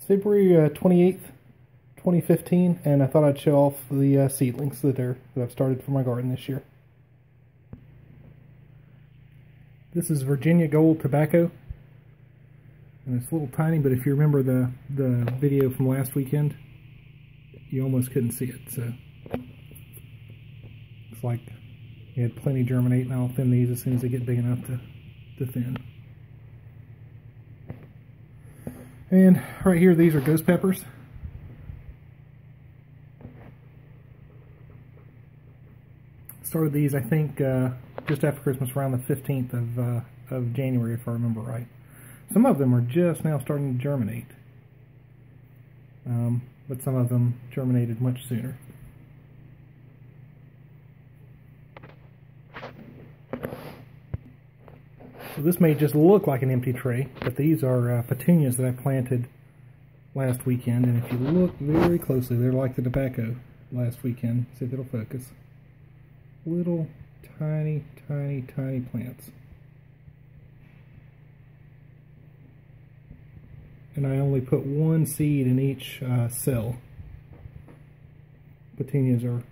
It's February 28th, 2015, and I thought I'd show off the seedlings that I've started for my garden this year. This is Virginia Gold tobacco, and it's a little tiny, but if you remember the video from last weekend, you almost couldn't see it, so it's like it had plenty germinate, and I'll thin these as soon as they get big enough to thin. And right here, these are ghost peppers. Started these, I think, just after Christmas, around the 15th of January, if I remember right. Some of them are just now starting to germinate, but some of them germinated much sooner. So this may just look like an empty tray, but these are petunias that I planted last weekend, and if you look very closely, they're like the tobacco last weekend. See if it'll focus. Little tiny, tiny, tiny plants. And I only put one seed in each cell. Petunias are,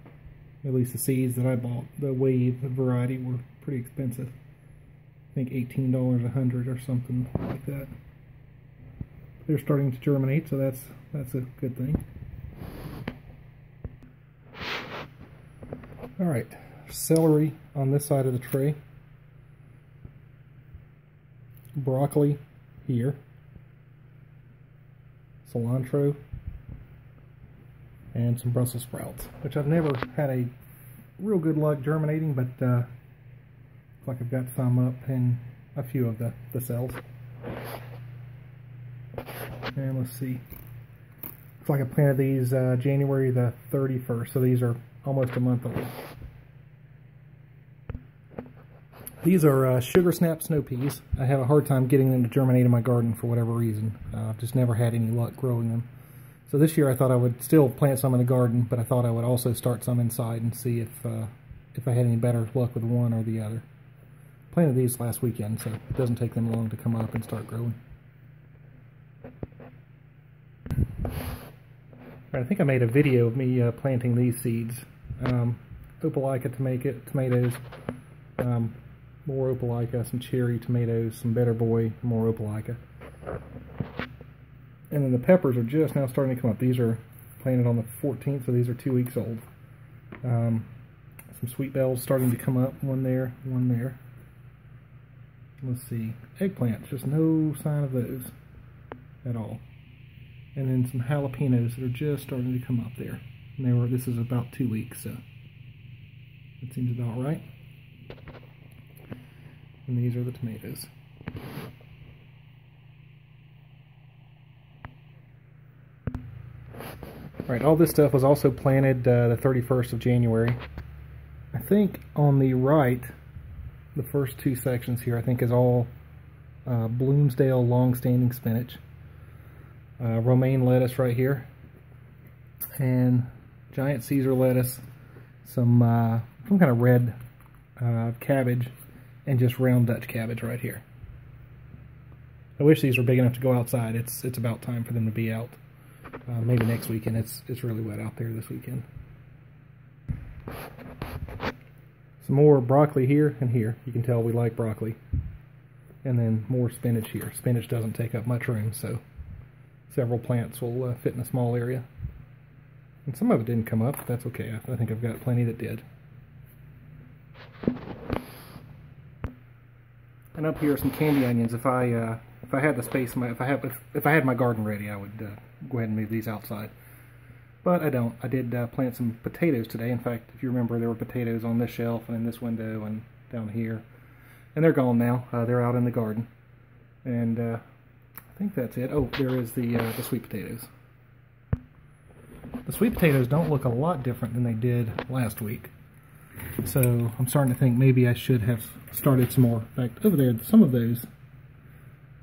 at least the seeds that I bought, the wave variety, were pretty expensive. I think $18 a hundred or something like that. They're starting to germinate, so that's a good thing. Alright, celery on this side of the tray. Broccoli here. Cilantro. And some Brussels sprouts, which I've never had a real good luck germinating, but looks like I've got some up in a few of the cells. And let's see. Looks like I planted these January the 31st, so these are almost a month old. These are sugar snap snow peas. I have a hard time getting them to germinate in my garden for whatever reason. I've just never had any luck growing them. So this year I thought I would still plant some in the garden, but I thought I would also start some inside and see if I had any better luck with one or the other. Planted these last weekend, so it doesn't take them long to come up and start growing. I think I made a video of me planting these seeds. Opelika tomatoes, more Opelika, some cherry tomatoes, some Better Boy, more Opelika. And then the peppers are just now starting to come up. These are planted on the 14th, so these are 2 weeks old. Some sweet bells starting to come up, one there, one there. Let's see, eggplants, just no sign of those at all. And then some jalapenos that are just starting to come up there. And this is about 2 weeks, so that seems about right. And these are the tomatoes. Alright, all this stuff was also planted the 31st of January. I think on the right, the first two sections here, I think is all Bloomsdale long-standing spinach. Romaine lettuce right here. And giant Caesar lettuce. Some kind of red cabbage. And just round Dutch cabbage right here. I wish these were big enough to go outside. It's about time for them to be out. Maybe next weekend. It's really wet out there this weekend. Some more broccoli here and here. You can tell we like broccoli. And then more spinach here. Spinach doesn't take up much room, so several plants will fit in a small area. And some of it didn't come up, but that's okay. I think I've got plenty that did. And up here are some candy onions. If I had the space, if I had my garden ready, I would go ahead and move these outside. But I don't. I did plant some potatoes today. In fact, if you remember, there were potatoes on this shelf and in this window and down here, and they're gone now. They're out in the garden, and I think that's it. Oh, there is the sweet potatoes. The sweet potatoes don't look a lot different than they did last week. So I'm starting to think maybe I should have started some more. In fact, over there, some of those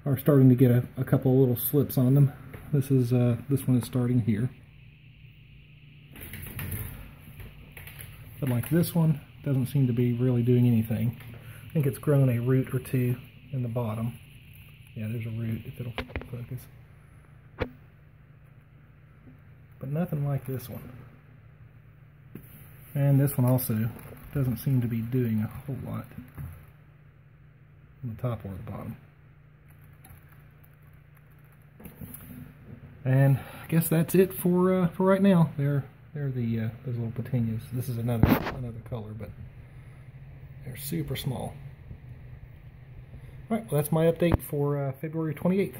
are starting to get a couple of little slips on them. This one is starting here. But like this one, doesn't seem to be really doing anything. I think it's grown a root or two in the bottom. Yeah, there's a root, if it'll focus. nothing like this one. And this one also doesn't seem to be doing a whole lot on the top or the bottom. And I guess that's it for right now. They're the those little petunias. This is another color, but they're super small. All right, well, that's my update for February 28th.